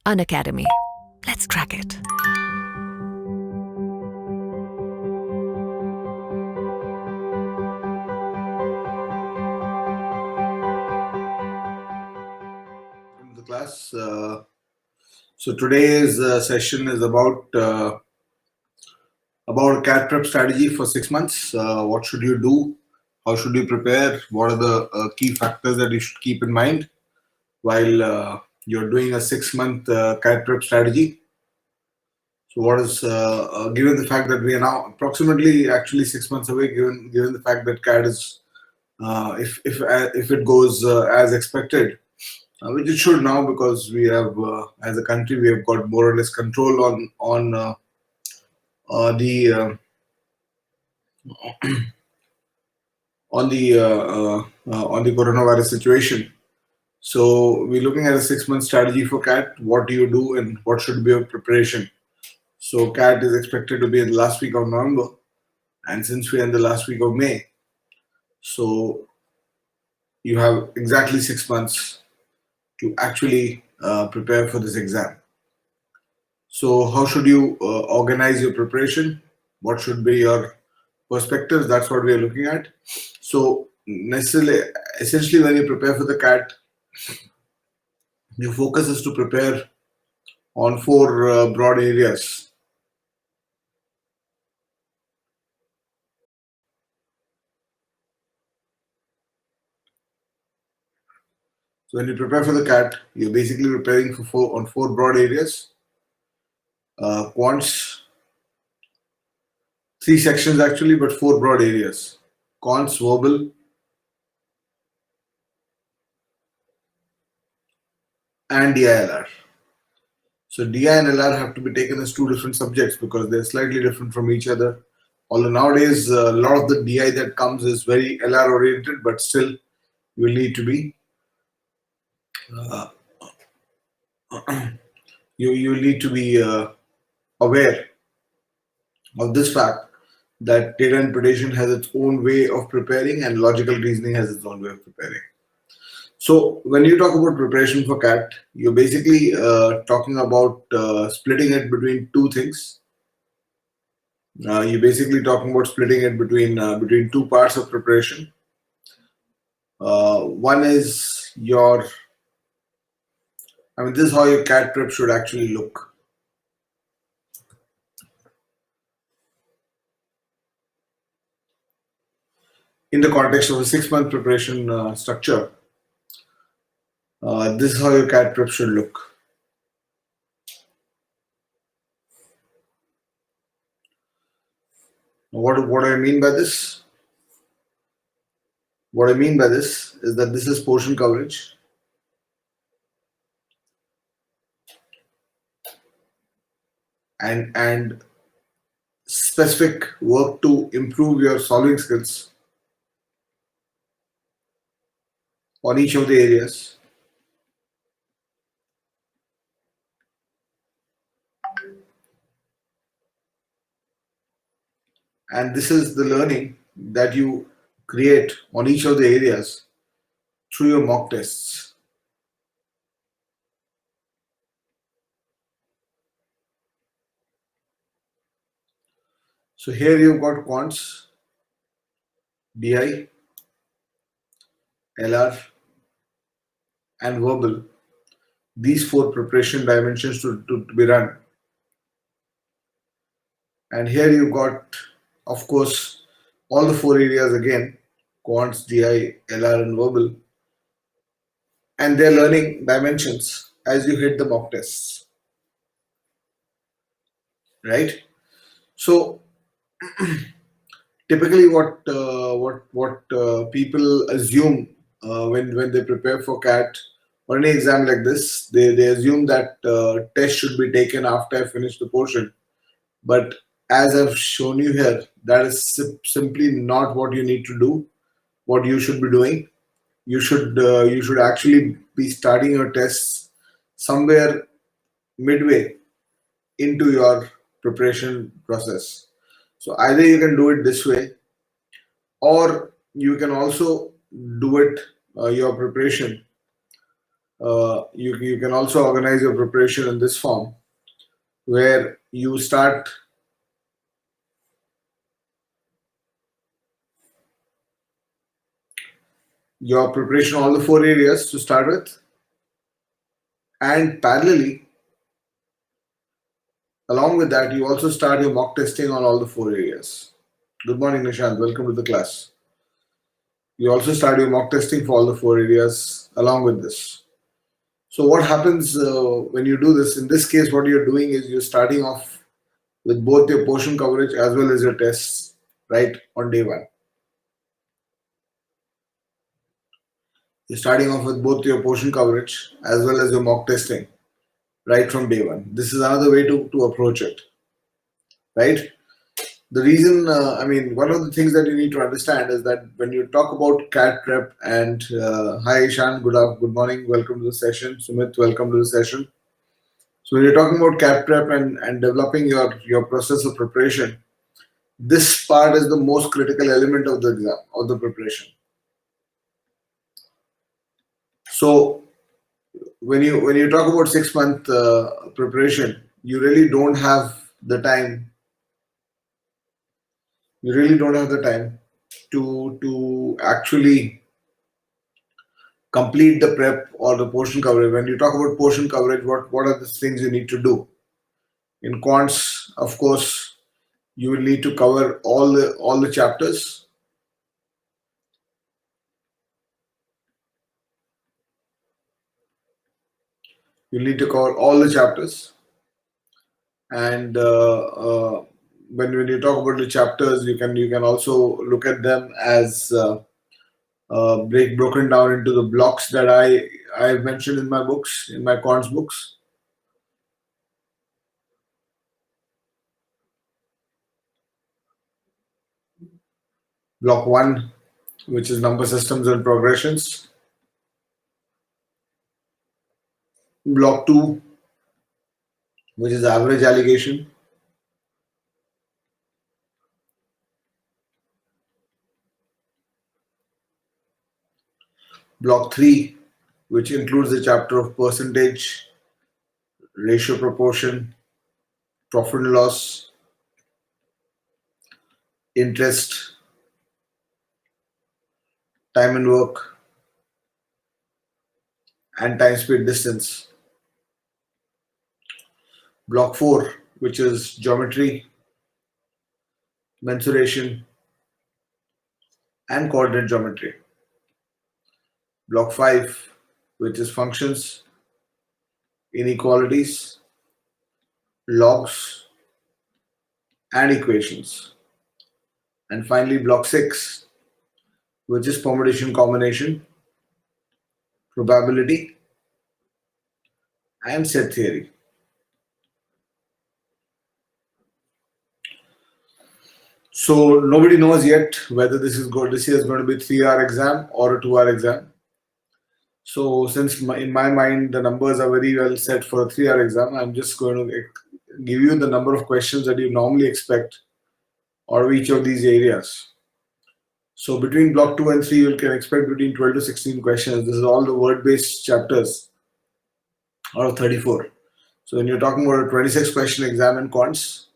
Unacademy. Let's crack it. Welcome to the class. So today's session is about a CAT prep strategy for 6 months. What should you do? How should you prepare? What are the key factors that you should keep in mind while you're doing a 6-month CAT prep strategy? So what is given the fact that we are now approximately actually 6 months away, given the fact that CAT is if it goes as expected, which it should now, because we have as a country we have got more or less control on the on the coronavirus situation. So we're looking at a 6-month strategy for CAT. What do you do and what should be your preparation? So CAT is expected to be in the last week of November, and since we're in the last week of May, so you have exactly 6 months to actually prepare for this exam. So how should you organize your preparation? What should be your perspectives? That's what we are looking at. So essentially, when you prepare for the CAT, your focus is to prepare on 4 broad areas. So when you prepare for the CAT, you're basically preparing for 4 broad areas. Quants, 3 sections actually, but 4 broad areas. Quants, verbal, and DILR. So DI and LR have to be taken as 2 different subjects because they're slightly different from each other. Although nowadays a lot of the DI that comes is very LR oriented, but still you will need to be you will need to be aware of this fact that data interpretation has its own way of preparing and logical reasoning has its own way of preparing. So when you talk about preparation for CAT, you're basically talking about splitting it between 2 things. You're basically talking about splitting it between 2 parts of preparation. One is this is how your CAT prep should actually look. In the context of a 6-month preparation structure, this is how your CAT prep should look. What do I mean by this? What I mean by this is that this is portion coverage. And specific work to improve your solving skills on each of the areas. And this is the learning that you create on each of the areas through your mock tests. So here you've got quants, DI, LR, and verbal. These 4 preparation dimensions to be run. And here you've got, of course, all the 4 areas again, quants, DI, LR, and verbal, and their learning dimensions as you hit the mock tests, right? So typically what people assume when they prepare for CAT or any exam like this, they assume that test should be taken after I finish the portion. But as I've shown you here, that is simply not what you need to do. What you should be doing, you should actually be starting your tests somewhere midway into your preparation process. So either you can do it this way, or you can also do it your preparation You can also organize your preparation in this form, where you start your preparation on all the 4 areas to start with, and parallelly, along with that, you also start your mock testing on all the 4 areas. Good morning, Nishant. Welcome to the class. You also start your mock testing for all the 4 areas along with this. So what happens when you do this? In this case, what you're doing is you're starting off with both your portion coverage as well as your tests, right, on day one. You're starting off with both your portion coverage as well as your mock testing right from day one. This is another way to approach it, right? The reason, one of the things that you need to understand is that when you talk about CAT prep and hi Ishan, good morning, welcome to the session. Sumit, welcome to the session. So when you're talking about CAT prep and developing your process of preparation, this part is the most critical element of the exam, of the preparation. So when you talk about 6 month preparation, you really don't have the time. You really don't have the time to actually complete the prep or the portion coverage. When you talk about portion coverage, what are the things you need to do? In quants, of course, you will need to cover all the chapters. You'll need to cover all the chapters, and when you talk about the chapters, you can also look at them as broken down into the blocks that I've mentioned in my books, in my quants books. Block 1, which is number systems and progressions. Block 2, which is average allegation. Block 3, which includes the chapter of percentage, ratio proportion, profit and loss, interest, time and work, and time speed distance. Block 4, which is geometry, mensuration, and coordinate geometry. Block 5, which is functions, inequalities, logs, and equations. And finally, block 6, which is permutation combination, probability, and set theory. So nobody knows yet whether this year is going to be a 3-hour exam or a 2-hour exam. So since in my mind the numbers are very well set for a 3-hour exam, I'm just going to give you the number of questions that you normally expect out of each of these areas. So between block 2 and 3, you can expect between 12 to 16 questions. This is all the word-based chapters out of 34. So when you're talking about a 26 question exam in quants,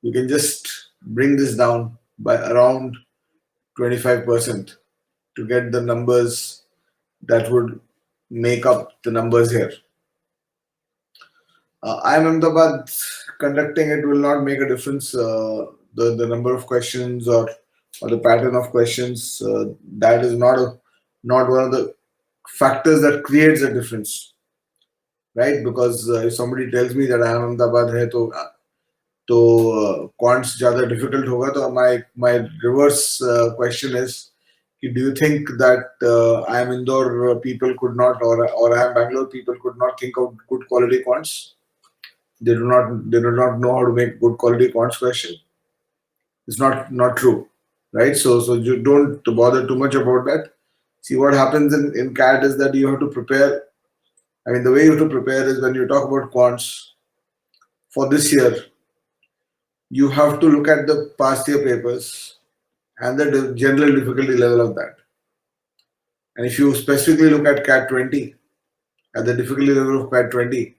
you can just bring this down by around 25% to get the numbers that would make up the numbers here. IIM Ahmedabad conducting it will not make a difference. The number of questions or the pattern of questions, that is not one of the factors that creates a difference, right? Because if somebody tells me that IIM Ahmedabad hai to quants ज़्यादा difficult होगा, तो my reverse question is, do you think that IIM Indore people could not, or IIM Bangalore people could not think of good quality quants? They do not know how to make good quality quants question. It's not true, right? So you don't bother too much about that. See, what happens in CAT is that you have to prepare. I mean, the way you have to prepare is when you talk about quants for this year, you have to look at the past year papers and the general difficulty level of that. And if you specifically look at CAT 20 at the difficulty level of CAT 20,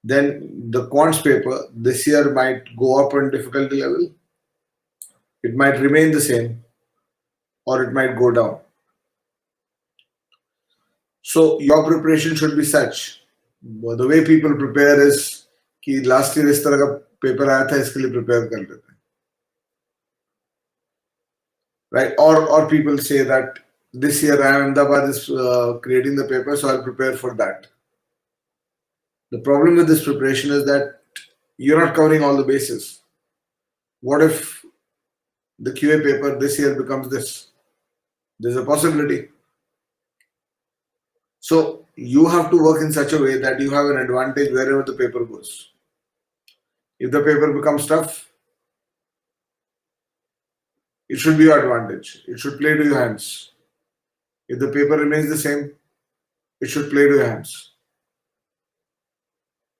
then the quants paper this year might go up in difficulty level, it might remain the same, or it might go down. So your preparation should be such. The way people prepare is कि last year इस तरह का paper आया था इसके लिए prepare कर लेते हैं, right? Or people say that this year IIM Ahmedabad is creating the paper, so I'll prepare for that. The problem with this preparation is that you're not covering all the bases. What if the QA paper this year becomes this? There's a possibility. So you have to work in such a way that you have an advantage wherever the paper goes. If the paper becomes tough, it should be your advantage. It should play to your hands. If the paper remains the same, it should play to your hands.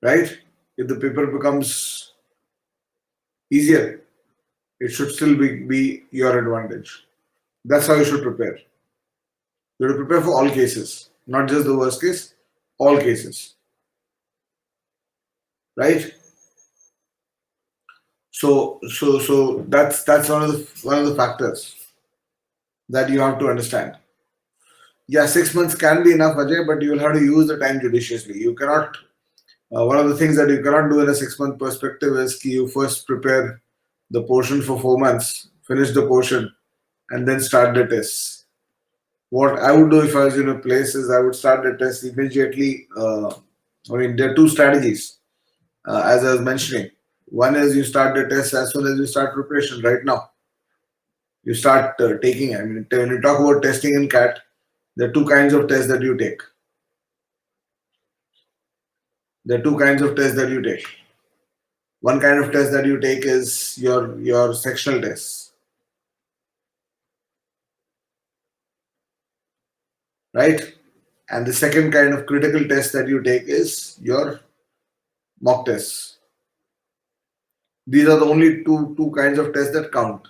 Right? If the paper becomes easier, it should still be your advantage. That's how you should prepare. You have to prepare for all cases, not just the worst case, all cases. Right? So that's one of the factors that you have to understand. Yeah, 6 months can be enough, Ajay, but you will have to use the time judiciously. You cannot. One of the things that you cannot do in a 6-month perspective is that you first prepare the portion for 4 months, finish the portion, and then start the tests. What I would do if I was in a place is I would start the test immediately. There are two strategies, as I was mentioning. One is you start the test as soon as you start preparation right now. You start taking. When you talk about testing in CAT, there are two kinds of tests that you take. One kind of test that you take is your sectional tests, right? And the second kind of critical test that you take is your mock tests. These are the only two kinds of tests that count.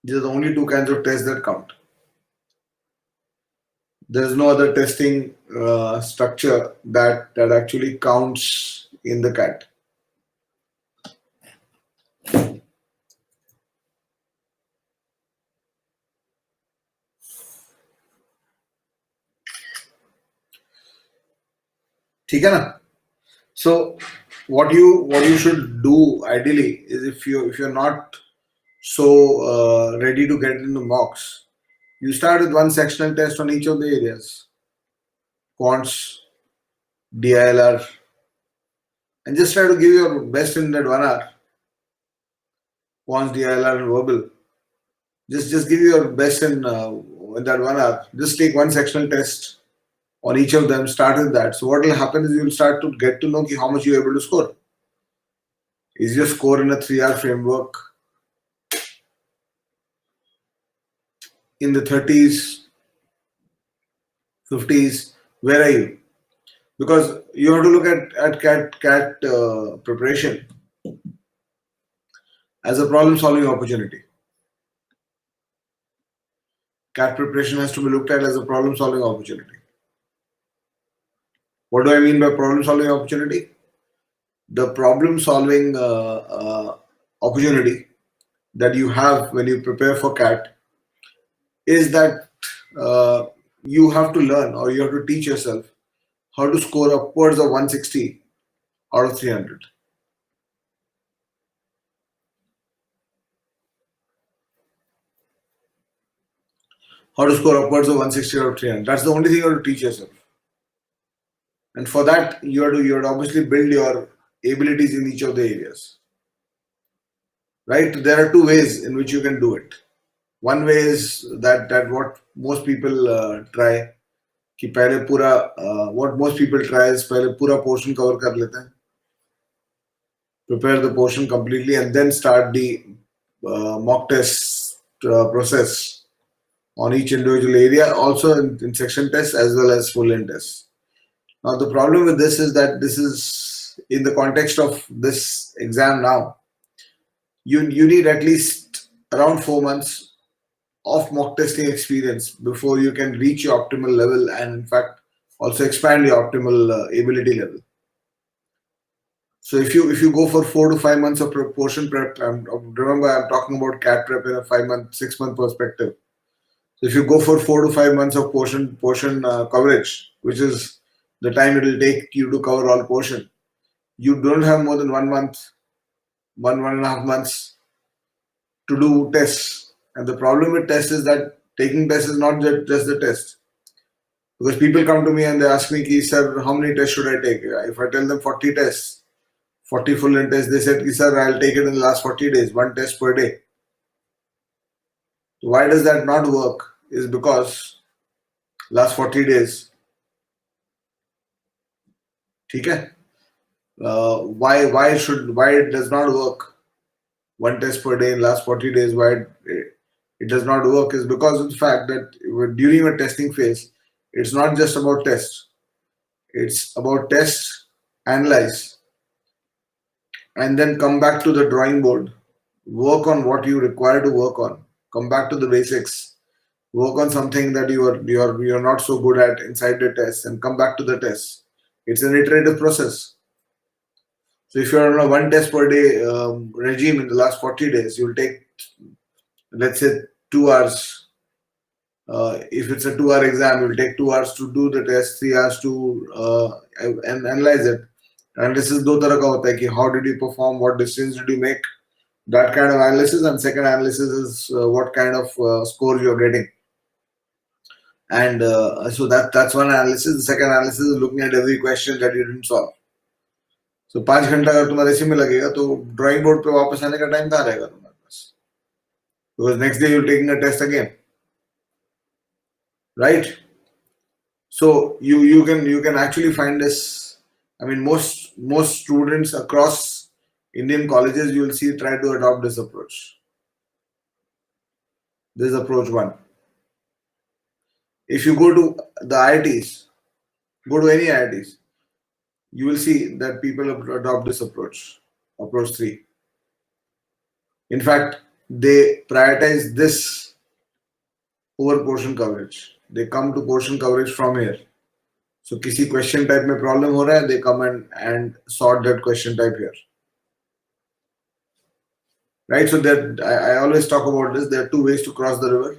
There is no other testing structure that actually counts in the CAT. ठीक है ना? So what you should do ideally is if you're not so ready to get into mocks, you start with one sectional test on each of the areas, quants, DILR, and just try to give your best in that 1 hour. Quants, DILR, and verbal. Just give your best in that 1 hour. Just take one sectional test on each of them. Start with that. So what will happen is you will start to get to know how much you are able to score. Is your score in a 3-hour framework in the 30s, 50s? Where are you? Because you have to look at CAT preparation as a problem-solving opportunity. CAT preparation has to be looked at as a problem-solving opportunity. What do I mean by problem-solving opportunity? The problem-solving opportunity that you have when you prepare for CAT is that you have to learn, or you have to teach yourself how to score upwards of 160 out of 300. How to score upwards of 160 out of 300. That's the only thing you have to teach yourself. And for that, you have to obviously build your abilities in each of the areas. Right? There are two ways in which you can do it. One way is that what most people try. What most people try is पहले पूरा portion cover कर लेते हैं. Prepare the portion completely and then start the mock test process on each individual area, also in section tests as well as full-length tests. Now the problem with this is that this is in the context of this exam now. You need at least around 4 months of mock testing experience before you can reach your optimal level, and in fact also expand your optimal ability level. So if you go for 4 to 5 months of portion prep, remember I'm talking about CAT prep in a 5 month, 6 month perspective. So if you go for 4 to 5 months of portion coverage, which is the time it will take you to cover all portion, you don't have more than 1 month, 1.5 months to do tests. And the problem with tests is that taking tests is not just the test. Because people come to me and they ask me, Ki, sir, how many tests should I take? If I tell them 40 tests, 40 full length tests, they said, Ki, sir, I'll take it in the last 40 days, one test per day. Why does that not work? Is because last 40 days, okay? Why it does not work? One test per day in last 40 days, why it does not work is because of the fact that during a testing phase, it's not just about tests. It's about test, analyze, and then come back to the drawing board. Work on what you require to work on. Come back to the basics. Work on something that you're not so good at inside the test, and come back to the test. It's an iterative process. So if you're on a one test per day regime in the last 40 days, you'll take, let's say, 2 hours. If it's a 2 hour exam, you'll take 2 hours to do the test, 3 hours to and analyze it. And this is दो तरह का होता है कि how did you perform, what decisions did you make, that kind of analysis. And second analysis is what kind of score you're getting. And so that's one analysis. The second analysis is looking at every question that you didn't solve. So 5 घंटा अगर तुम्हारे इसी में लगेगा तो drawing board पे वापस आने का टाइम कहाँ रहेगा तुम्हारे पास? Because next day you're taking a test again, right? So you can actually find this. I mean, most students across Indian colleges, you will see, try to adopt this approach. This is approach one. If you go to the IITs, go to any IITs, you will see that people adopt this approach, approach 3. In fact, they prioritize this over portion coverage. They come to portion coverage from here. So किसी question type में problem हो रहा है, they come and sort that question type here. Right? So that I always talk about this. There are 2 ways to cross the river.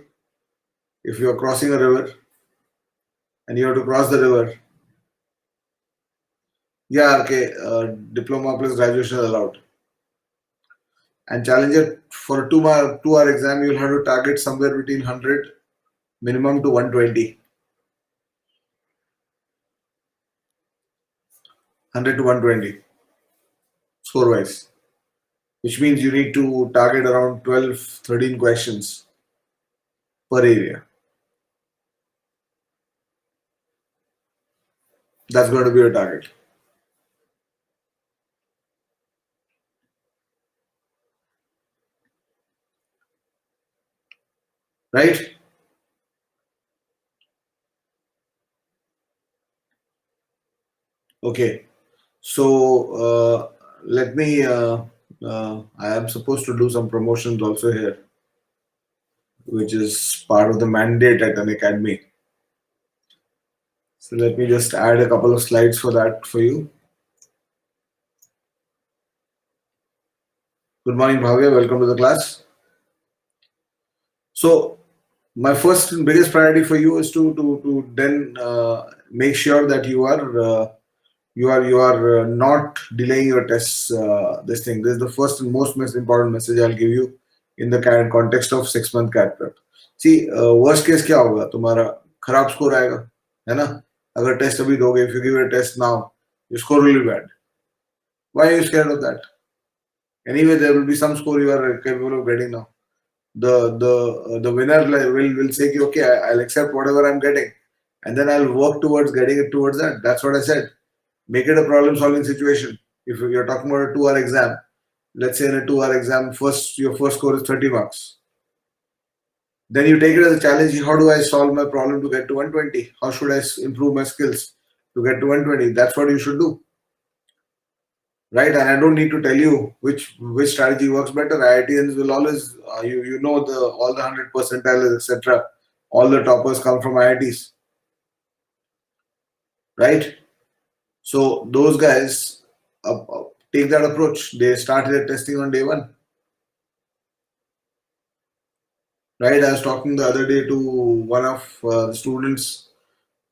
If you are crossing a river and you have to cross the river, yeah, okay, diploma plus graduation is allowed. And Challenger, for a 2-hour exam, you'll have to target somewhere between 100 minimum to 120. 100 to 120 score wise, which means you need to target around 12-13 questions per area. That's going to be your target. Right? Okay. So let me, I am supposed to do some promotions also here, which is part of the mandate at Unacademy. So let me just add a couple of slides for that for you. Good morning, Bhavya. Welcome to the class. So my first and biggest priority for you is to then make sure that you are not delaying your tests. This is the first and most important message I'll give you in the context of 6-month CAT prep. See, worst case क्या होगा? तुम्हारा खराब score आएगा, है ना? अगर test अभी दोगे, if you give a test now, your score will be bad. Why are you scared of that? Anyway, there will be some score you are capable of getting now. The winner will say, okay, I'll accept whatever I'm getting, and then I'll work towards getting it towards that. That's what I said. Make it a problem-solving situation. If you're talking about a 2-hour exam, let's say in a 2-hour exam, your first score is 30 marks. Then you take it as a challenge. How do I solve my problem to get to 120? How should I improve my skills to get to 120? That's what you should do. right? And I don't need to tell you which strategy works better. IITians will always, you know, the all the 100 percentiles, etc. All the toppers come from IITs, right? So those guys take that approach. They started their testing on day one, right? I was talking the other day to one of the students.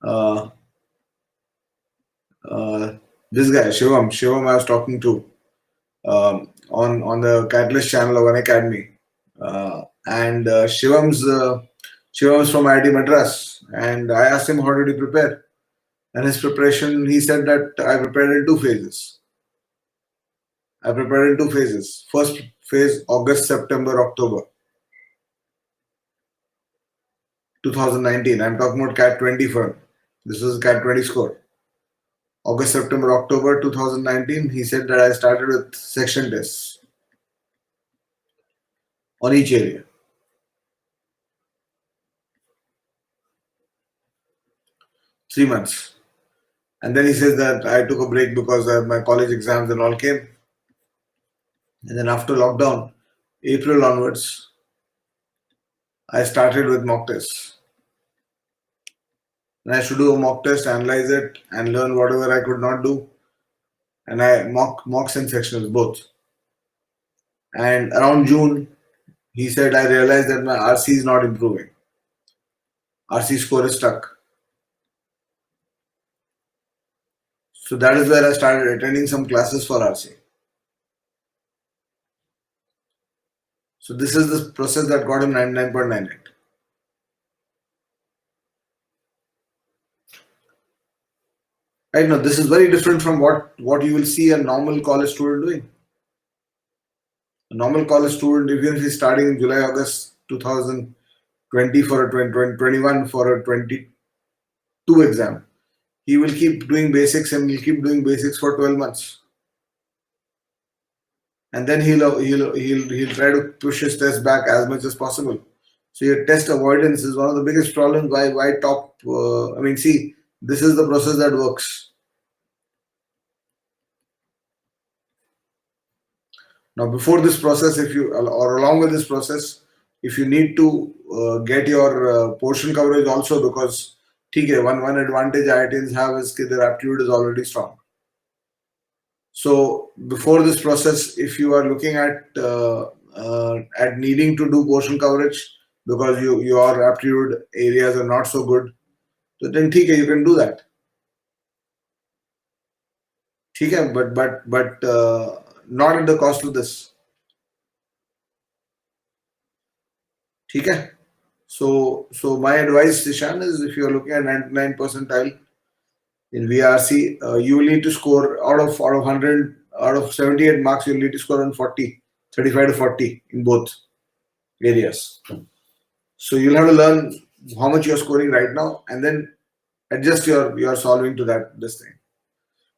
Uh, uh, this guy Shivam, I was talking to on the CAT-alyst channel of Unacademy, and Shivam's from IIT Madras, and I asked him how did he prepare, and his preparation, he said that I prepared in two phases. I prepared in two phases. First phase, August, September, October 2019. I'm talking about CAT 20 firm. This was CAT 20 score. August, September, October 2019. He said that I started with section tests on each area. 3 months. And then he says that I took a break because my college exams and all came. And then after lockdown, April onwards, I started with mock tests. And I should do a mock test, analyze it, and learn whatever I could not do. And I mocks and sectionals both. And around June, he said I realized that my RC is not improving. RC score is stuck. So that is where I started attending some classes for RC. So this is the process that got him 99.98. Right now, this is very different from what you will see a normal college student doing. A normal college student, even if he's starting in July, August 2020 for a 2021 for a 22 exam, he will keep doing basics and he'll keep doing basics for 12 months. And then he'll try to push his test back as much as possible. So your test avoidance is one of the biggest problems. Why top? See, this is the process that works. Now, before this process, if you or along with this process, if you need to get your portion coverage also, because one advantage IITians have is that their aptitude is already strong. So before this process, if you are looking at needing to do portion coverage because your aptitude areas are not so good, so then you can do that. But not at the cost of this. So my advice, Ishan, is if you are looking at 99 percentile in VRC, you will need to score out of 100, out of 78 marks, you will need to score on 40, 35 to 40 in both areas. So you'll have to learn how much you're scoring right now and then adjust your solving to this thing.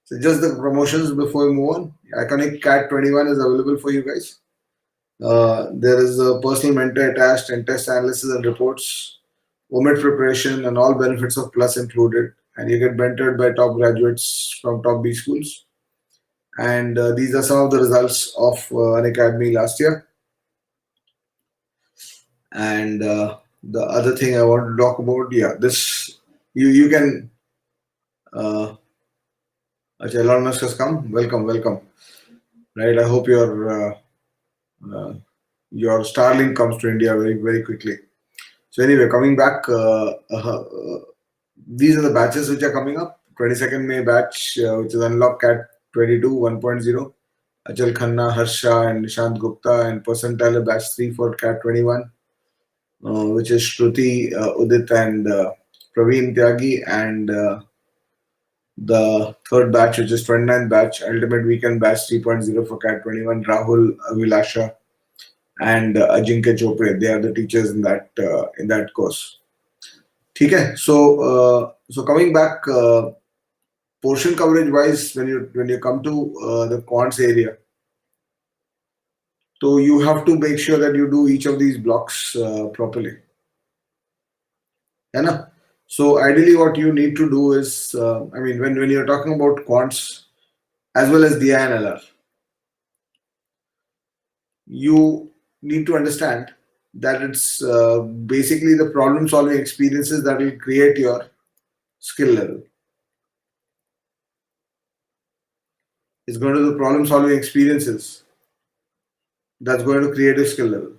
So just the promotions before we move on. Iconic CAT 21 is available for you guys. There is a personal mentor attached and test analysis and reports, omit preparation and all benefits of Plus included. And you get mentored by top graduates from top B schools. And these are some of the results of Unacademy last year. And the other thing I want to talk about, this you can. Elon Musk has come. Welcome. Right. I hope your Starlink comes to India very, very quickly. So anyway, coming back, these are the batches which are coming up. 22nd May batch, which is Unlock CAT 22 1.0. Achal Khanna, Harsha, and Nishant Gupta, and percentile batch 3 for CAT 21, which is Shruti, Udit, and Praveen Tyagi, and the third batch, which is 29th batch, Ultimate Weekend batch 3.0 for CAT 21, Rahul, Vilasha, and Ajinkya Chopre. They are the teachers in that course. Okay, so coming back, portion coverage wise, when you come to the quants area, so you have to make sure that you do each of these blocks properly. So ideally, what you need to do is, when you're talking about quants as well as DI and LR, you need to understand that it's basically the problem solving experiences that will create your skill level. It's going to be the problem solving experiences that's going to create a skill level.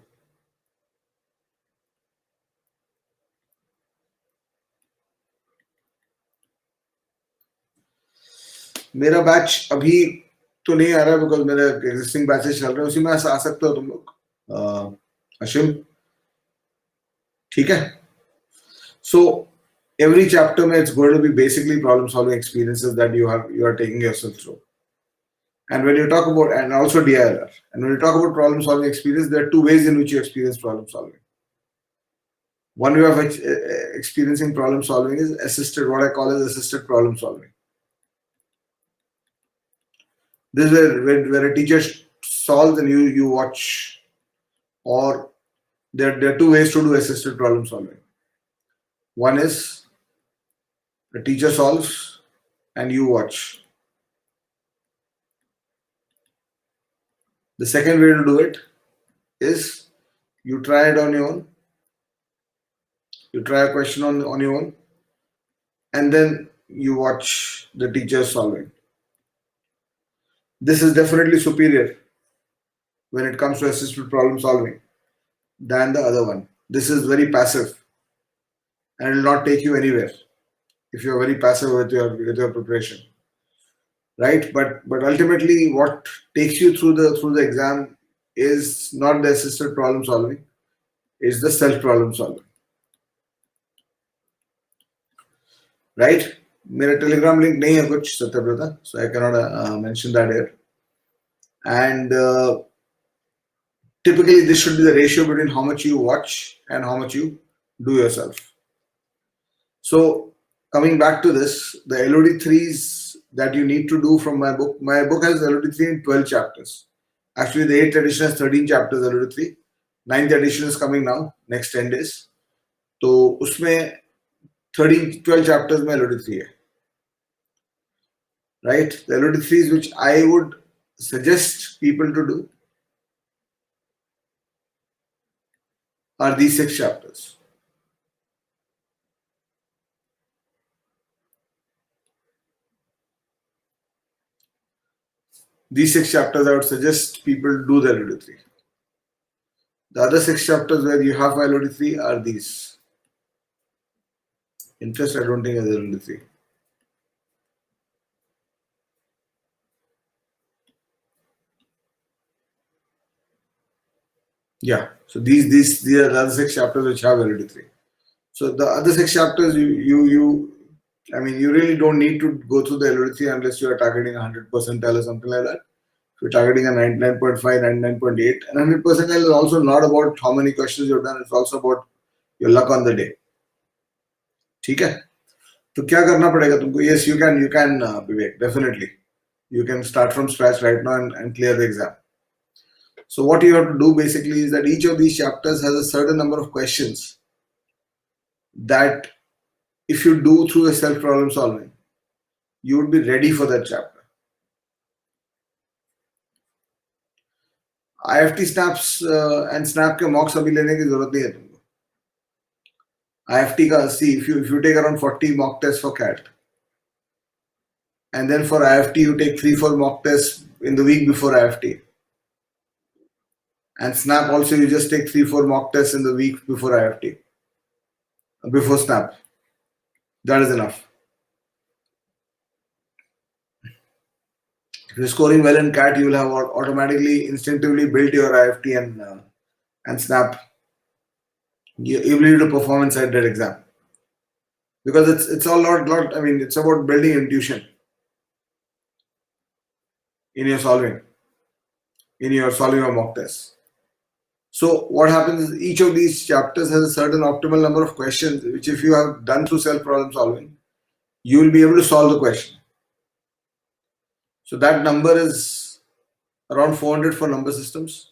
मेरा batch अभी तो नहीं आ रहा है because मेरे existing batches चल रहे हैं, उसी में आ सकते हो तुम लोग. अशिम, ठीक है? So every chapter में it's going to be basically problem solving experiences that you are taking yourself through. And when you talk about, and also DILR, and when you talk about problem solving experience, there are two ways in which you experience problem solving. One way of experiencing problem solving is assisted, what I call as assisted problem solving. This is where a teacher solves and you watch, or there are two ways to do assisted problem solving. One is the teacher solves and you watch. The second way to do it is you try it on your own. You try a question on your own, and then you watch the teacher solving. This is definitely superior when it comes to assisted problem solving than the other one. This is very passive and it will not take you anywhere if you are very passive with your preparation, right? But ultimately, what takes you through the exam is not the assisted problem solving; it's the self problem solving. Right? मेरा Telegram link नहीं है कुछ सत्यव्रता, so I cannot mention that here. And typically this should be the ratio between how much you watch and how much you do yourself. So coming back to this, the LOD3s that you need to do from my book has LOD3 in 12 chapters. Actually, the 8th edition has 13 chapters LOD3. 9th edition is coming now, next 10 days. So उसमें 12 chapters में LOD3 है. Right? The LOD3s which I would suggest people to do are these 6 chapters. These 6 chapters I would suggest people do the LOD3. The other 6 chapters where you have LOD3 are these. Interest, I don't think is LOD3. Yeah, so these are the other 6 chapters which have LOD3. So the other 6 chapters you really don't need to go through the LOD3 unless you are targeting 100 percentile or something like that. If you're targeting a 99.5, 99.8, and 100 percentile is also not about how many questions you've done, it's also about your luck on the day. ठीक है? तो क्या करना पड़ेगा तुमको? Yes, you can Vivek, definitely. You can start from scratch right now and clear the exam. So what you have to do basically is that each of these chapters has a certain number of questions that if you do through a self problem solving, you would be ready for that chapter. IFT snaps and snap के mocks अभी लेने की जरूरत नहीं है तुमको. IFT का, see, if you take around 40 mock tests for CAT, and then for IFT you take 3-4 mock tests in the week before IFT, and snap also you just take 3-4 mock tests in the week before IFT, before snap. That is enough. If you're scoring well in CAT, you will have automatically, instinctively built your IFT and snap. You will need to perform inside that exam because it's all lot. I mean, it's about building intuition in your solving a mock test. So what happens is each of these chapters has a certain optimal number of questions, which if you have done through self problem solving, you will be able to solve the question. So that number is around 400 for number systems,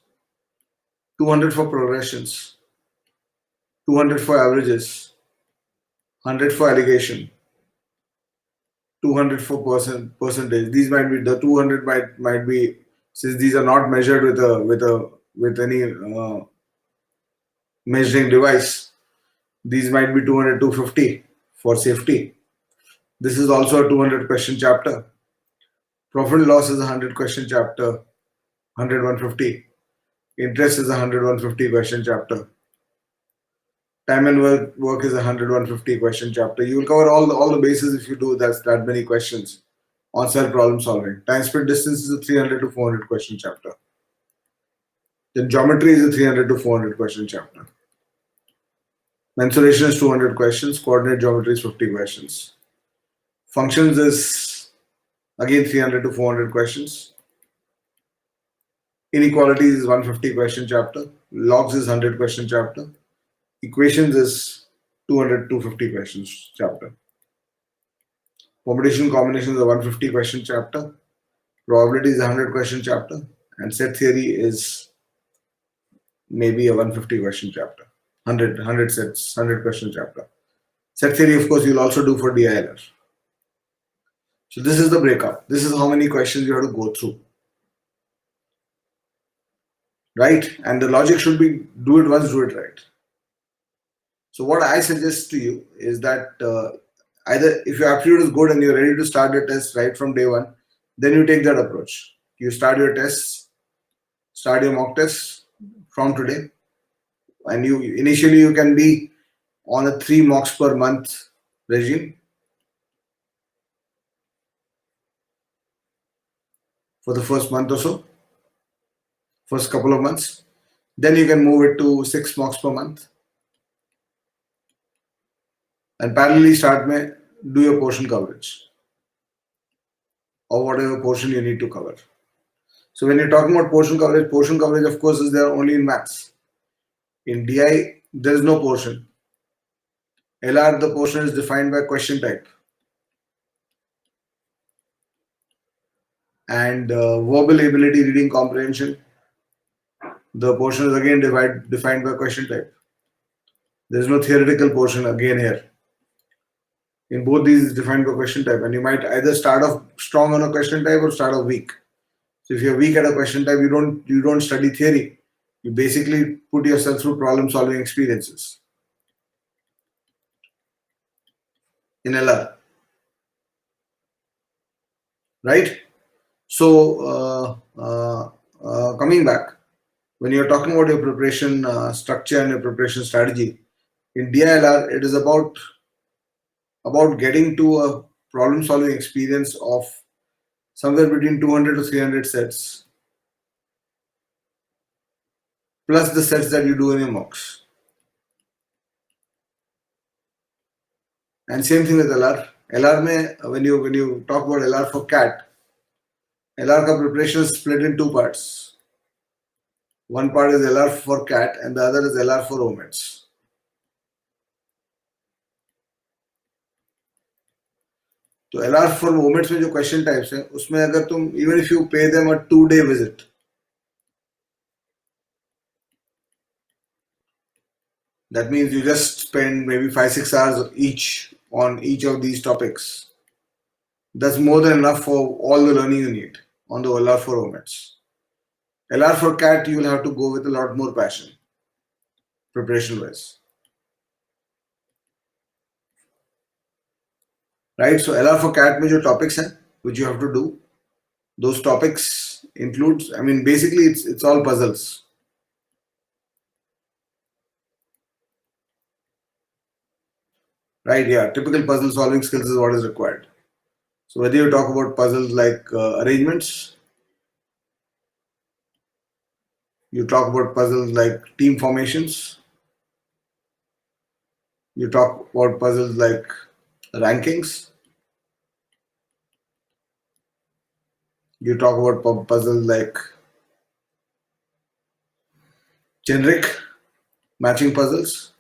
200 for progressions, 200 for averages, 100 for allegation, 200 for percentage. These might be the 200 might be, since these are not measured with a with any measuring device. These might be 200, 250 for safety. This is also a 200 question chapter. Profit and loss is a 100 question chapter, 100, 150. Interest is a 100, 150 question chapter. Time and work is a 100, 150 question chapter. You will cover all the bases if you do that many questions on self problem solving. Time, speed, distance is a 300 to 400 question chapter. Then geometry is a 300 to 400 question chapter. Mensuration is 200 questions. Coordinate geometry is 50 questions. Functions is again 300 to 400 questions. Inequalities is 150 question chapter. Logs is 100 question chapter. Equations is 200 to 250 questions chapter. Permutation combination is a 150 question chapter. Probability is a 100 question chapter. And set theory is maybe a 150 question chapter. 100 sets, 100 question chapter. Set theory, of course, you'll also do for DILR. So this is the breakup. This is how many questions you have to go through. Right? And the logic should be do it once, do it right. So what I suggest to you is that either if your aptitude is good and you're ready to start your test right from day one, then you take that approach. You start your tests, start your mock tests from today. And initially you can be on a 3 mocks per month regime for the first month or so, first couple of months. Then you can move it to 6 mocks per month. And parallelly start में do your portion coverage or whatever portion you need to cover. So when you're talking about portion coverage of course is there only in maths. In DI, there is no portion. LR, the portion is defined by question type. And verbal ability, reading comprehension, the portion is again defined by question type. There is no theoretical portion again here. In both these is defined by question type, and you might either start off strong on a question type or start off weak. So if you're weak at a question type, you don't study theory. You basically put yourself through problem solving experiences in LR. Right? So coming back, when you're talking about your preparation structure and your preparation strategy, in DILR, it is about getting to a problem solving experience of somewhere between 200 to 300 sets plus the sets that you do in your mocks. And same thing with LR. LR mein, when you talk about LR for CAT, LR ka preparation is split in 2 parts. One part is LR for CAT and the other is LR for OMETs. तो LR for OMETs में जो question types हैं उसमें अगर तुम even if you pay them a 2-day visit, that means you just spend maybe 5-6 hours each on each of these topics. That's more than enough for all the learning you need on the LR for OMETs. LR for CAT, you will have to go with a lot more passion, preparation-wise. Right? So LR for CAT में जो topics हैं, which you have to do, those topics includes, I mean, basically it's all puzzles. Right? Yeah, typical puzzle solving skills is what is required. So whether you talk about puzzles like arrangements, you talk about puzzles like team formations, you talk about puzzles like rankings, you talk about puzzles like generic matching puzzles,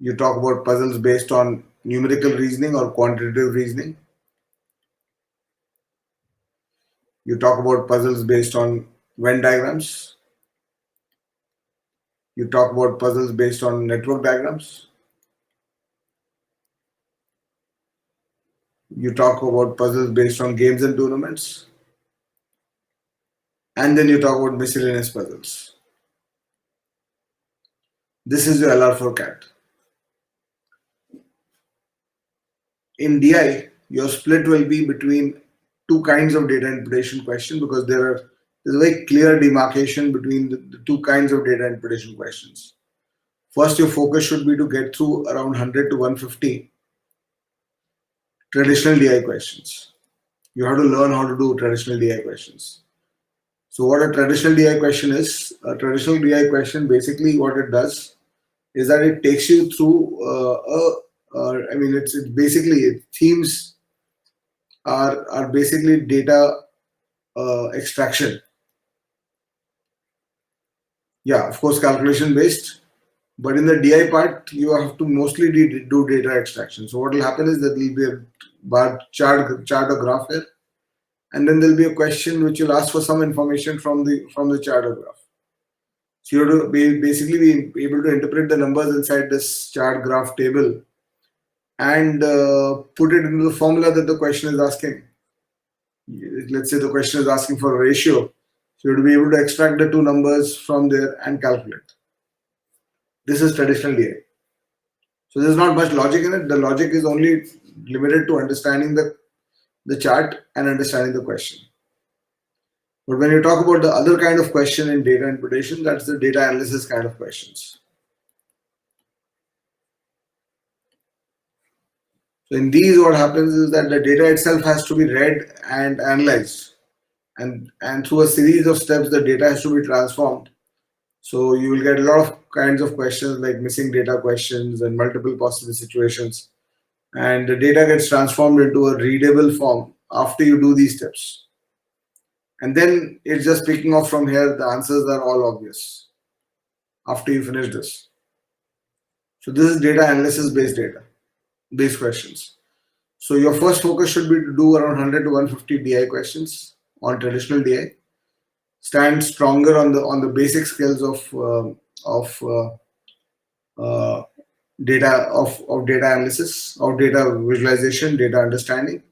you talk about puzzles based on numerical reasoning or quantitative reasoning, you talk about puzzles based on Venn diagrams, you talk about puzzles based on network diagrams, you talk about puzzles based on games and tournaments, and then you talk about miscellaneous puzzles. This is your LR for CAT. In DI, your split will be between two kinds of data interpretation question, because there's a very clear demarcation between the two kinds of data interpretation questions. First, your focus should be to get through around 100 to 150 traditional DI questions. You have to learn how to do traditional DI questions. So what a traditional DI question is, a traditional DI question, basically what it does is that it takes you through it's basically themes are basically data extraction. Yeah, of course, calculation based, but in the DI part, you have to mostly do data extraction. So what will happen is that there will be a bar chart or graph here, and then there'll be a question which will ask for some information from the chart or graph. So you have to basically be able to interpret the numbers inside this chart, graph, table, and put it into the formula that the question is asking. Let's say the question is asking for a ratio. So you have to be able to extract the two numbers from there and calculate. This is traditional DI. So there's not much logic in it. The logic is only limited to understanding the chart and understanding the question. But when you talk about the other kind of question in data interpretation, that's the data analysis kind of questions. So in these, what happens is that the data itself has to be read and analyzed. And through a series of steps, the data has to be transformed. So you will get a lot of kinds of questions like missing data questions and multiple possible situations. And the data gets transformed into a readable form after you do these steps. And then it's just picking off from here. The answers are all obvious after you finish this. So this is data analysis based questions. So your first focus should be to do around 100 to 150 DI questions on traditional DI. Stand stronger on the basic skills of data analysis, of data visualization, data understanding,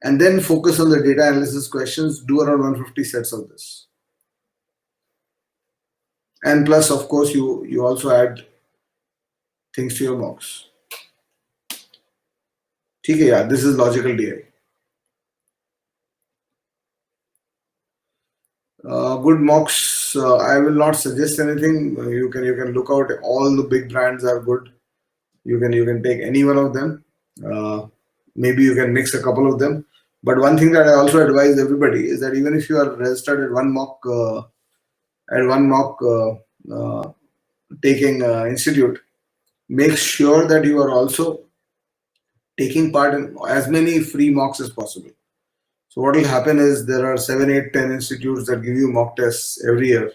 and then focus on the data analysis questions. Do around 150 sets of this. And plus, of course, you also add things to your mocks. Okay, yeah, this is logical DI. Good mocks. I will not suggest anything. You can look out. All the big brands are good. You can take any one of them. Maybe you can mix a couple of them. But one thing that I also advise everybody is that even if you are registered at one mock taking institute, make sure that you are also taking part in as many free mocks as possible. So what will happen is there are 7, 8, 10 institutes that give you mock tests every year.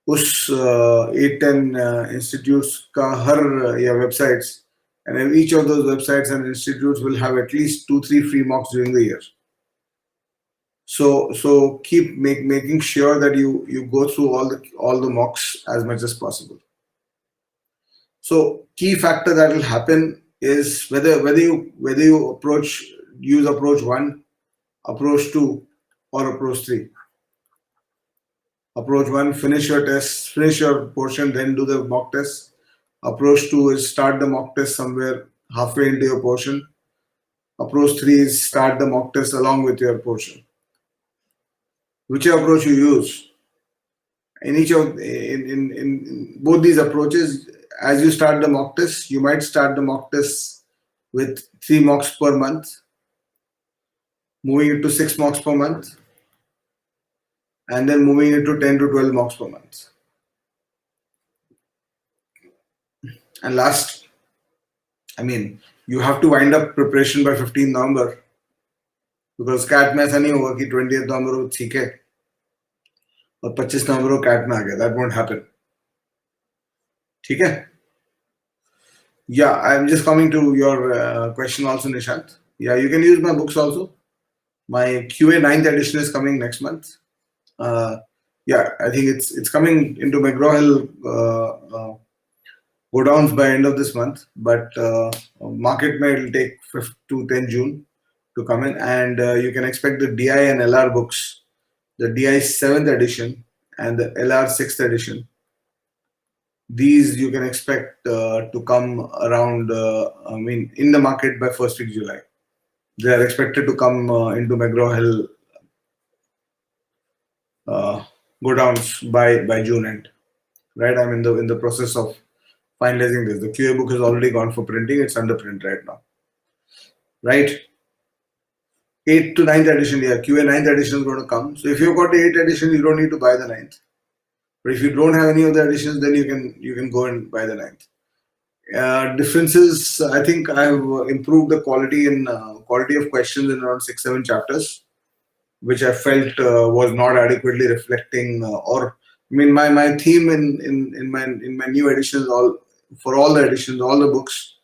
उस 8-10 institutes का हर या websites, and each of those websites and institutes will have at least 2-3 free mocks during the year. So keep making sure that you go through all the mocks as much as possible. So key factor that will happen is whether you use approach 1, approach 2, or approach 3. Approach 1, finish your tests, finish your portion, then do the mock test. Approach 2 is start the mock test somewhere halfway into your portion. Approach 3 is start the mock test along with your portion. Whichever approach you use, in both these approaches, as you start the mock test, you might start the mock test with 3 mocks per month, moving it to 6 mocks per month, and then moving it to 10 to 12 mocks per month. And last, you have to wind up preparation by 15th November, because CAT में ऐसा नहीं होगा कि 20th November वो सीखे और 25 November वो CAT में आ गया. That won't happen. ठीक है? Yeah, I'm just coming to your question also, Nishant. Yeah, you can use my books also. My QA 9th edition is coming next month. Yeah, I think it's coming into McGraw-Hill godowns by end of this month, but market may will take 5th to 10 June to come in, and you can expect the DI and LR books the DI 7th edition, and the LR 6th edition. These you can expect to come around, in the market by first week July. They are expected to come into McGraw-Hill go downs by June end. Right, I'm in the process of finalizing this. The QA book has already gone for printing. It's under print right now. Right, 8th to 9th edition. Yeah, QA 9th edition is going to come. So if you've got the 8th edition, you don't need to buy the 9th. But if you don't have any of the editions, then you can go and buy the 9th. Differences. I think I've improved the quality of questions in around 6-7 chapters, which I felt was not adequately reflecting my theme in my new editions, all the editions, all the books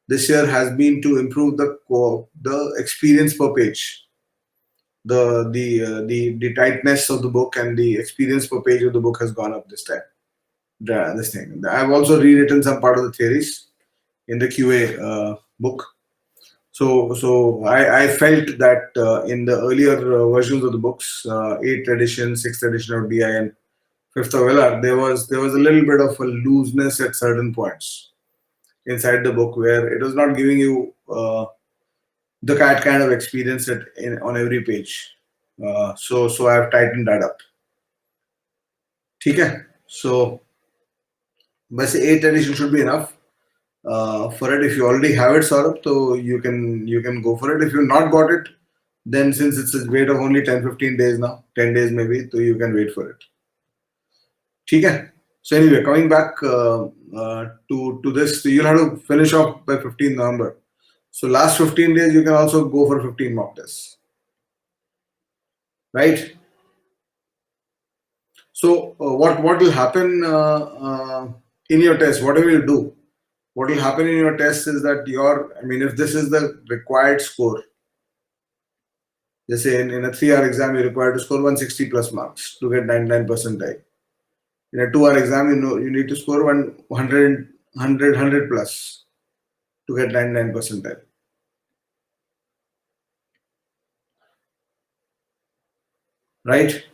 this year has been to improve the experience per page, the tightness of the book, and the experience per page of the book has gone up this time. This thing. I've also rewritten some part of the theories in the QA book. So I felt that in the earlier versions of the books, 8th edition, 6th edition of DI, and 5th of LR, there was a little bit of a looseness at certain points inside the book where it was not giving you the CAT kind of experience on every page. So I've tightened that up. Okay, so bas 8th edition should be enough for it. If you already have it, Saurabh, so you can go for it. If you've not got it, then since it's a wait of only 10-15 days now, 10 days maybe, so you can wait for it. Okay. So anyway, coming back to this, you'll have to finish off by 15th November. So last 15 days, you can also go for 15 mock tests. Right? So what will happen in your test, whatever you do, what will happen in your test is that if this is the required score, let's say in a 3-hour exam, you're required to score 160 plus marks to get 99 percentile. In a 2-hour exam, you need to score 100 plus to get 99 percentile. Right?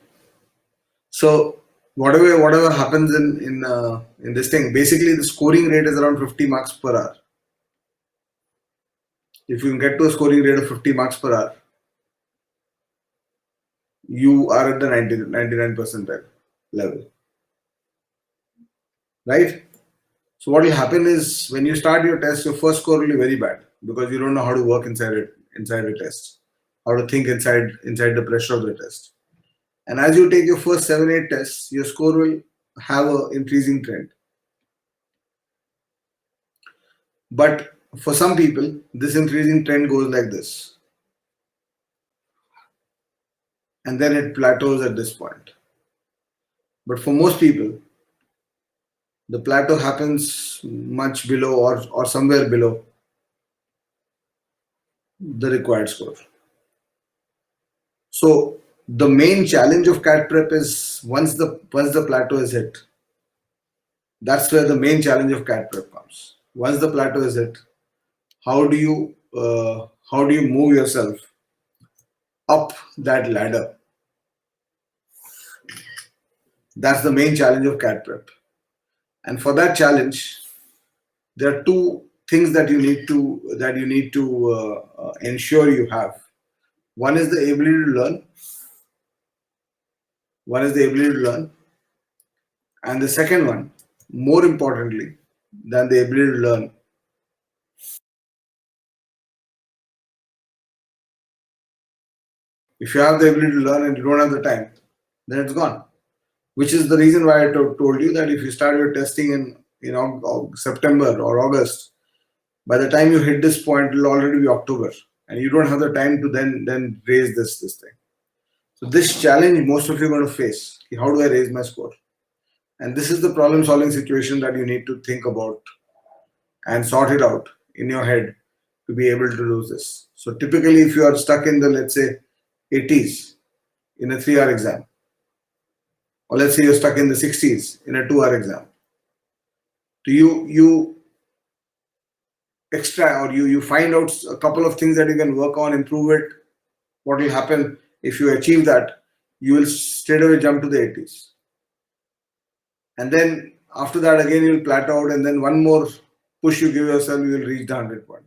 So whatever happens in this thing, basically the scoring rate is around 50 marks per hour. If you can get to a scoring rate of 50 marks per hour, you are at the 99 percentile level. Right? So what will happen is when you start your test, your first score will be very bad because you don't know how to work inside the test, how to think inside the pressure of the test. And as you take your first 7-8 tests, your score will have an increasing trend. But for some people, this increasing trend goes like this. And then it plateaus at this point. But for most people, the plateau happens much below or somewhere below the required score. So the main challenge of CAT prep is once the plateau is hit, that's where the main challenge of CAT prep comes. Once the plateau is hit, how do you move yourself up that ladder? That's the main challenge of CAT prep. And for that challenge, there are two things that you need to ensure you have. One is the ability to learn. And the second one, more importantly than the ability to learn, if you have the ability to learn and you don't have the time, then it's gone. Which is the reason why I told you that if you start your testing in September or August, by the time you hit this point, it'll already be October, and you don't have the time to then raise this thing. So this challenge most of you are going to face. How do I raise my score? And this is the problem-solving situation that you need to think about and sort it out in your head to be able to do this. So typically, if you are stuck in the, let's say, 80s in a 3-hour exam, or let's say you're stuck in the 60s in a 2-hour exam, do you you find out a couple of things that you can work on, improve it. What will happen if you achieve that? you will straight away jump to the 80s. And then after that, again, you'll plateau out, and then one more push you give yourself, you will reach the 100 point.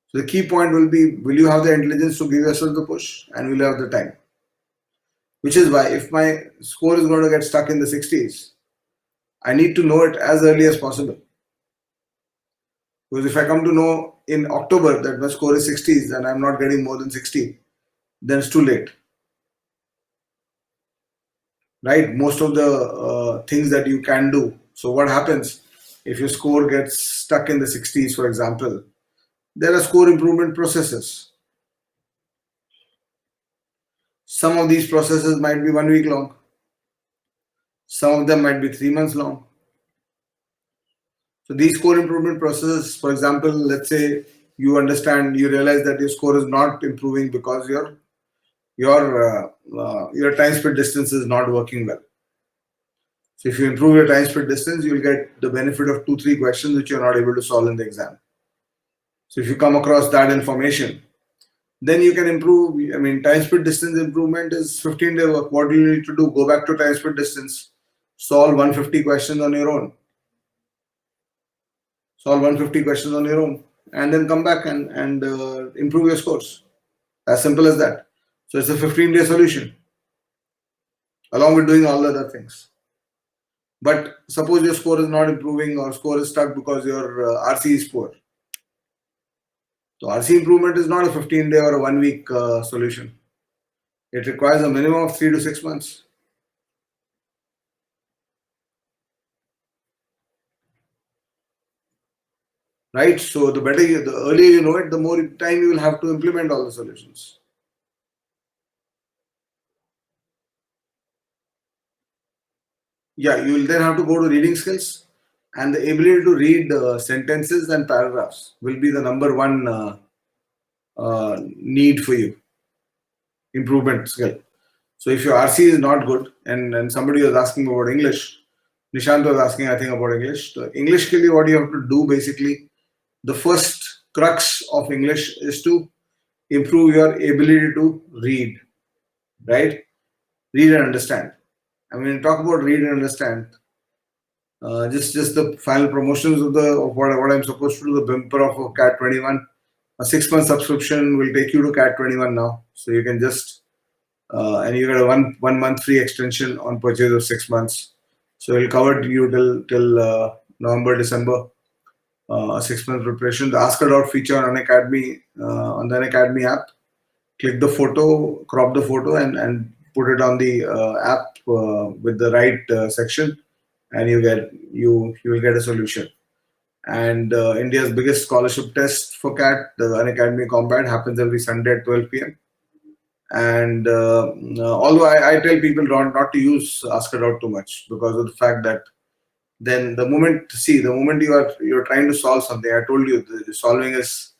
So the key point will be, will you have the intelligence to give yourself the push, and will you have the time? Which is why if my score is going to get stuck in the 60s, I need to know it as early as possible. Because if I come to know in October that my score is 60s and I'm not getting more than 60, then it's too late. Right? Most of the things that you can do. So what happens if your score gets stuck in the 60s, for example? There are score improvement processes. Some of these processes might be 1 week long. Some of them might be 3 months long. So these score improvement processes, for example, let's say you realize that your score is not improving because your time split distance is not working well. So if you improve your time split distance, you'll get the benefit of 2-3 questions which you're not able to solve in the exam. So if you come across that information, then you can improve. I mean, time split distance improvement is 15-day work. What do you need to do? Go back to time split distance, solve 150 questions on your own. Solve 150 questions on your own, and then come back and improve your scores. As simple as that. So it's a 15-day solution, along with doing all the other things. But suppose your score is not improving or score is stuck because your RC is poor. So RC improvement is not a 15-day or a 1 week solution. It requires a minimum of 3 to 6 months. Right? So the earlier you know it, the more time you will have to implement all the solutions. Yeah, you will then have to go to reading skills, and the ability to read sentences and paragraphs will be the number one need for you, improvement skill. So if your RC is not good, and somebody was asking about English, Nishant was asking, I think, about English. The English skill, what you have to do basically, the first crux of English is to improve your ability to read, right? Read and understand. And when you talk about read and understand, just the final promotions of what I'm supposed to do, the bumper of CAT-21. A 6-month subscription will take you to CAT-21 now. So you can just, and you get a one month free extension on purchase of 6 months. So it'll cover you till November, December, a 6-month preparation. The Ask a Doubt feature on Unacademy, on the Unacademy app. Click the photo, crop the photo, and put it on the app with the right section, and you will get a solution. And India's biggest scholarship test for CAT, the Unacademy Combat, happens every Sunday at 12 p.m. And although I tell people not to use Ask a Doubt too much, because of the fact that then the moment you're trying to solve something, I told you the solving is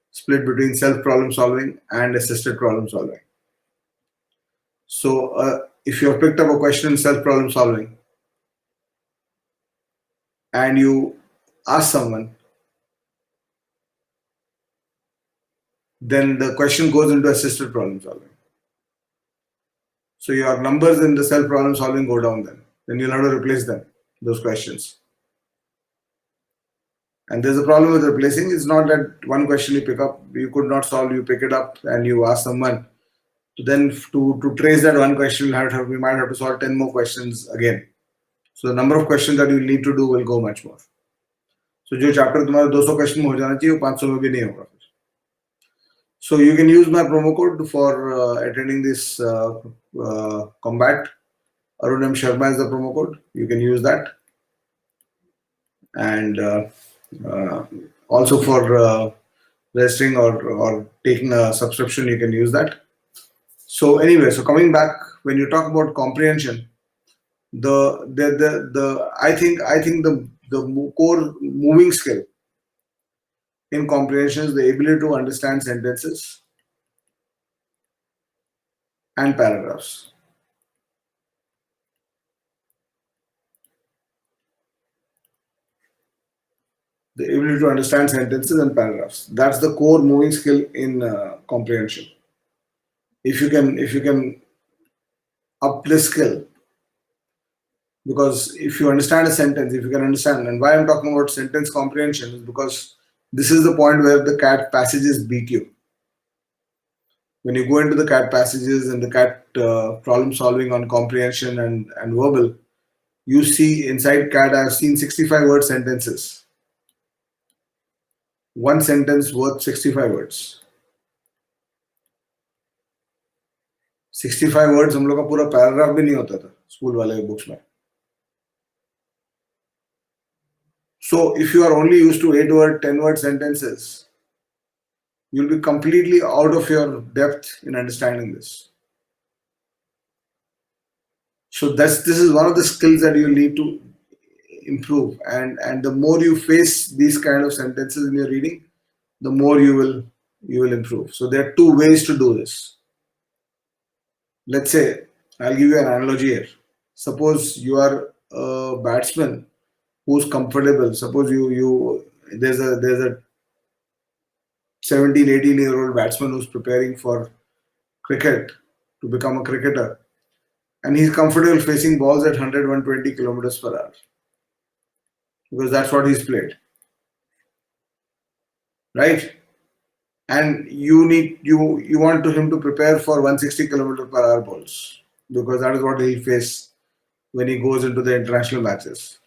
split between self problem solving and assisted problem solving. So if you have picked up a question in self problem solving and you ask someone, then the question goes into assisted problem solving. So your numbers in the self problem solving go down then you'll have to replace those questions. And there's a problem with replacing. It's not that one question you pick up, you could not solve, you pick it up and you ask someone. Then to trace that one question, we might have to solve 10 more questions again. So the number of questions that you need to do will go much more. So जो chapter तुम्हारा 200 question में हो जाना चाहिए, वो 500 में भी नहीं होगा. So you can use my promo code for attending this combat. Arun Sharma is the promo code. You can use that. And also for registering or taking a subscription, you can use that. So anyway, so coming back, when you talk about comprehension, I think the core moving skill in comprehension is the ability to understand sentences and paragraphs. The ability to understand sentences and paragraphs. That's the core moving skill in comprehension. If you can up this skill. Because if you understand a sentence, if you can understand, and why I'm talking about sentence comprehension is because this is the point where the CAT passages beat you. When you go into the CAT passages and the CAT problem solving on comprehension and verbal, you see inside CAT, I've seen 65 word sentences. One sentence worth 65 words. 65 words हम लोग का पूरा paragraph भी नहीं होता था school वाले books में. So if you are only used to 8 word, 10 word sentences, you'll be completely out of your depth in understanding this. So this is one of the skills that you need to improve, and the more you face these kind of sentences in your reading, the more you will improve. So there are two ways to do this. Let's say, I'll give you an analogy here. Suppose you are a batsman who's comfortable. Suppose there's a 17, 18-year-old batsman who's preparing for cricket to become a cricketer, and he's comfortable facing balls at 100, 120 kilometers per hour because that's what he's played, right? And you want him to prepare for 160 kilometer per hour balls because that is what he'll face when he goes into the international matches.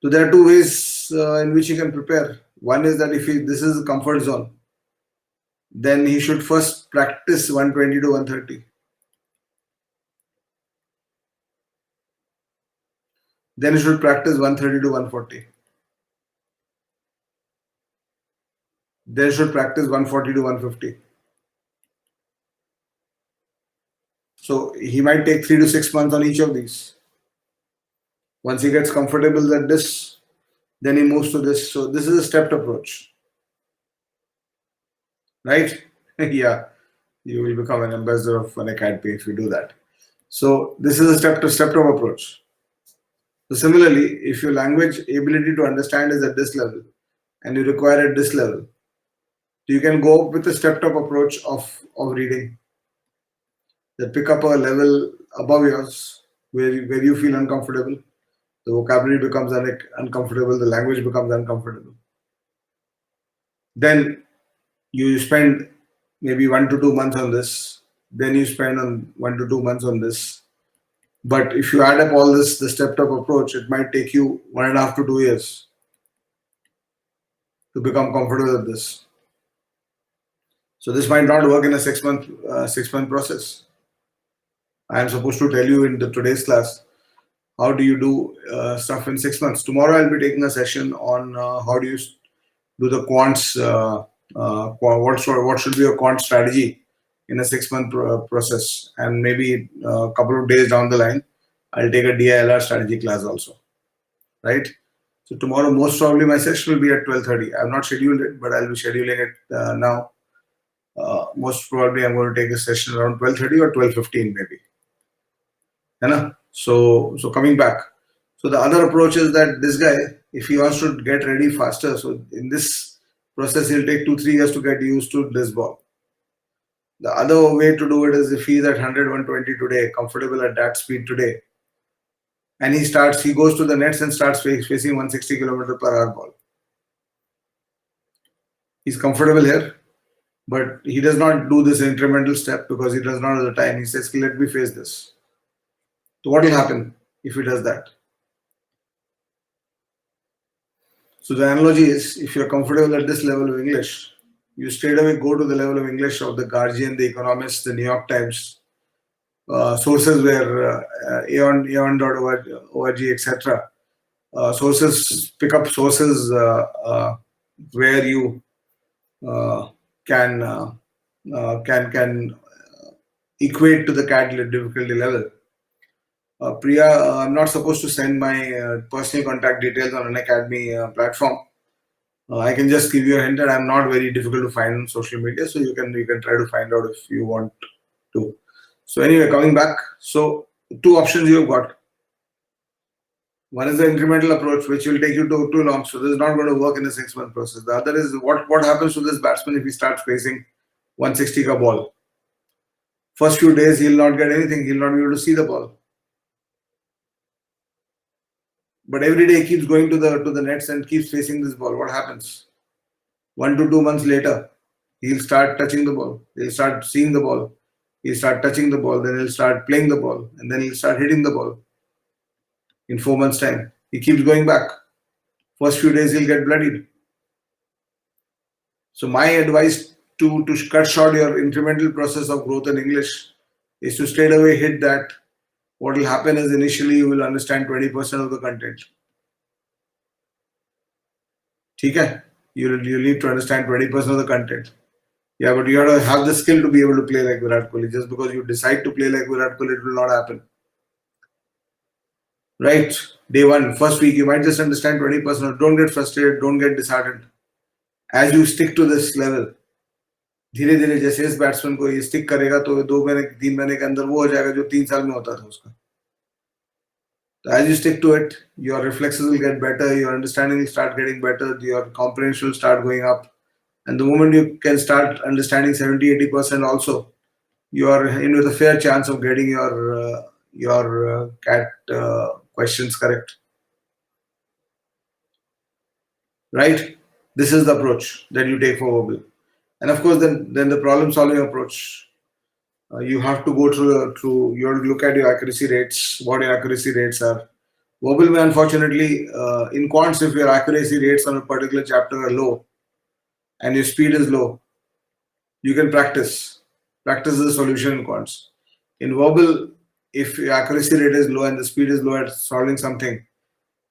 So there are two ways in which he can prepare. One is that if this is a comfort zone, then he should first practice 120 to 130. Then he should practice 130 to 140. Then he should practice 140 to 150. So he might take 3 to 6 months on each of these. Once he gets comfortable at this, then he moves to this. So this is a stepped approach, right? Yeah, you will become an ambassador of Unacademy if you do that. So this is a stepped approach. So similarly, if your language ability to understand is at this level and you require at this level, you can go up with a stepped up approach of reading that pick up a level above yours where you feel uncomfortable. The vocabulary becomes uncomfortable, the language becomes uncomfortable. Then you spend maybe 1 to 2 months on this. Then you spend on 1 to 2 months on this. But if you add up all this, the stepped up approach, it might take you 1.5 to 2 years to become comfortable with this. So this might not work in a 6-month process. I am supposed to tell you in today's class, how do you do stuff in 6 months? Tomorrow I'll be taking a session on how do you do the quants, what should be a quant strategy in a 6-month process. And maybe a couple of days down the line, I'll take a DILR strategy class also, right? So tomorrow, most probably my session will be at 12:30. I've not scheduled it, but I'll be scheduling it now. Most probably I'm going to take a session around 12:30 or 12:15 maybe. So coming back. So the other approach is that this guy, if he wants to get ready faster, so in this process, he'll take 2-3 years to get used to this ball. The other way to do it is if he's at 100, 120 today, comfortable at that speed today, and he goes to the nets and starts facing 160 kilometer per hour ball. He's comfortable here, but he does not do this incremental step because he does not have the time. He says, let me face this. So what will happen if he does that? So the analogy is, if you're comfortable at this level of English, you straight away go to the level of English of the Guardian, the Economist, the New York Times, sources where aeon.org, etc. Sources, pick up sources where you can equate to the CAT difficulty level. Priya, I'm not supposed to send my personal contact details on Unacademy platform. I can just give you a hint that I'm not very difficult to find on social media, so you can try to find out if you want to. So anyway, coming back, so 2 options you've got. One is the incremental approach, which will take you too long, so this is not going to work in a 6-month process. The other is what happens to this batsman if he starts facing 160 ka ball. First few days, he'll not get anything. He'll not be able to see the ball. But every day he keeps going to the nets and keeps facing this ball. What happens? 1 to 2 months later, he'll start touching the ball. He'll start seeing the ball. He'll start touching the ball. Then he'll start playing the ball. And then he'll start hitting the ball. In 4 months' time, he keeps going back. First few days, he'll get bloodied. So my advice to cut short your incremental process of growth in English is to straight away hit that. What will happen is initially you will understand 20% of the content. Okay? You need to understand 20% of the content. Yeah, but you have to have the skill to be able to play like Virat Kohli. Just because you decide to play like Virat Kohli, it will not happen. Right? Day one, first week, you might just understand 20%. Don't get frustrated. Don't get disheartened. As you stick to this level, धीरे धीरे जैसे इस batsman को ये stick करेगा तो 2 महीने 3 महीने के अंदर वो हो जाएगा जो 3 साल में होता था उसका. So as you stick to it, your reflexes will get better, your understanding will start getting better, your comprehension will start going up. And the moment you can start understanding 70-80% also, you are in with a fair chance of getting your CAT questions correct. Right? This is the approach that you take for verbal. And of course, then the problem-solving approach. You have to go through. You have to look at your accuracy rates, what your accuracy rates are. Verbal, unfortunately, in quants, if your accuracy rates on a particular chapter are low and your speed is low, you can practice. Practice is the solution in quants. In verbal, if your accuracy rate is low and the speed is low at solving something,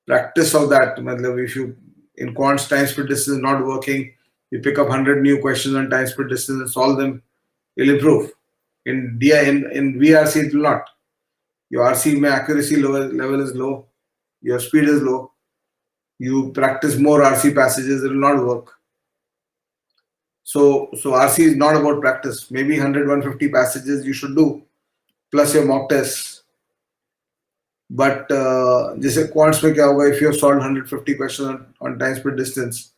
practice of that. If you in quants time split distance is not working, you pick up 100 new questions on time split distance and solve them, you'll improve. In VRC, it will not. Your RC accuracy level is low, your speed is low. You practice more RC passages, it will not work. So RC is not about practice. Maybe 100-150 passages you should do, plus your mock tests. But जैसे quants में क्या होगा, if you have solved 150 questions on time split distance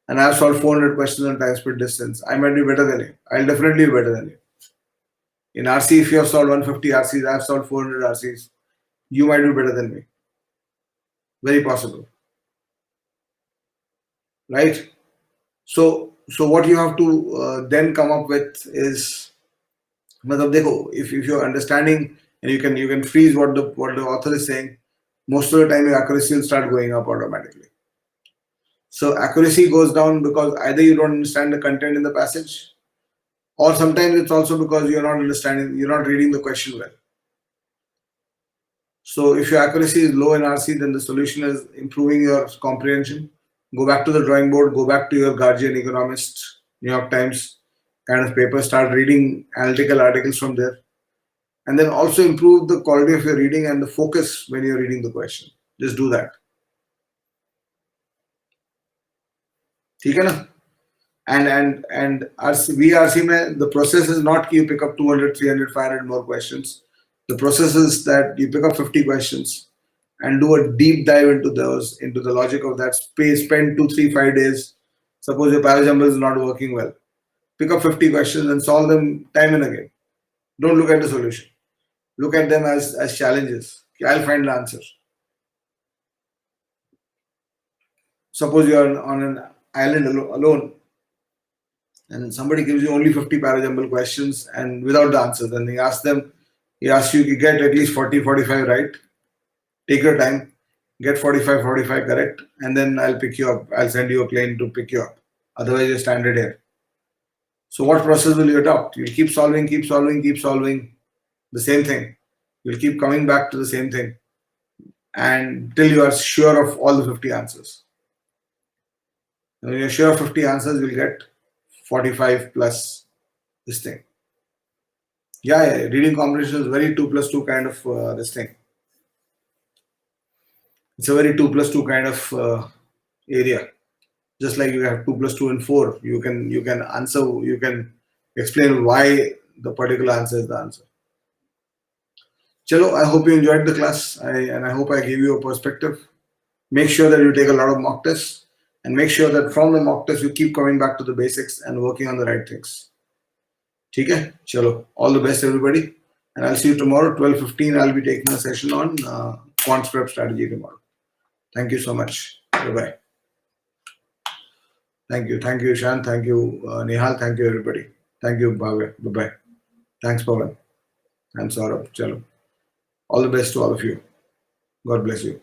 and I have solved 400 questions on time split distance, I might be better than you. I'll definitely be better than you. In RC, if you have solved 150 RCs, I have solved 400 RCs, you might be better than me. Very possible. Right? So what you have to then come up with is, if you're understanding and you can freeze what the author is saying, most of the time your accuracy will start going up automatically. So accuracy goes down because either you don't understand the content in the passage, or sometimes it's also because you're not reading the question well. So if your accuracy is low in RC, then the solution is improving your comprehension. Go back to the drawing board, go back to your Guardian, Economist, New York Times kind of paper, start reading analytical articles from there. And then also improve the quality of your reading and the focus when you're reading the question. Just do that. ठीक है ना? And VRC में the process is not you pick up 200, 300, 500 more questions. The process is that you pick up 50 questions and do a deep dive into the logic of that space. Spend 2, 3, 5 days. Suppose your parajumble is not working well. Pick up 50 questions and solve them time and again. Don't look at the solution. Look at them as challenges. I'll find the answer. Suppose you're on an island alone and somebody gives you only 50 parajumble questions and without the answers, then he asks you to get at least 40, 45 right. Take your time, get 45 correct, and then I'll pick you up. I'll send you a plane to pick you up. Otherwise, you're stranded here. So what process will you adopt? You'll keep solving the same thing. You'll keep coming back to the same thing until you are sure of all the 50 answers. When you're sure of 50 answers, you'll get 45 plus this thing. Yeah, reading comprehension is very 2 plus 2 kind of this thing. It's a very 2 plus 2 kind of area. Just like you have 2 plus 2 and 4, you can answer, you can explain why the particular answer is the answer. Chalo, I hope you enjoyed the class and I hope I gave you a perspective. Make sure that you take a lot of mock tests and make sure that from the mock test you keep coming back to the basics and working on the right things. ठीक है, चलो, all the best everybody, and I'll see you tomorrow 12:15. I'll be taking a session on quant prep strategy tomorrow. Thank you so much. Bye bye. Thank you, Ishan. Thank you, Nihal. Thank you, everybody. Thank you, Bhavya. Bye bye. Thanks, Pawan and Saurabh. Chalo. All the best to all of you. God bless you.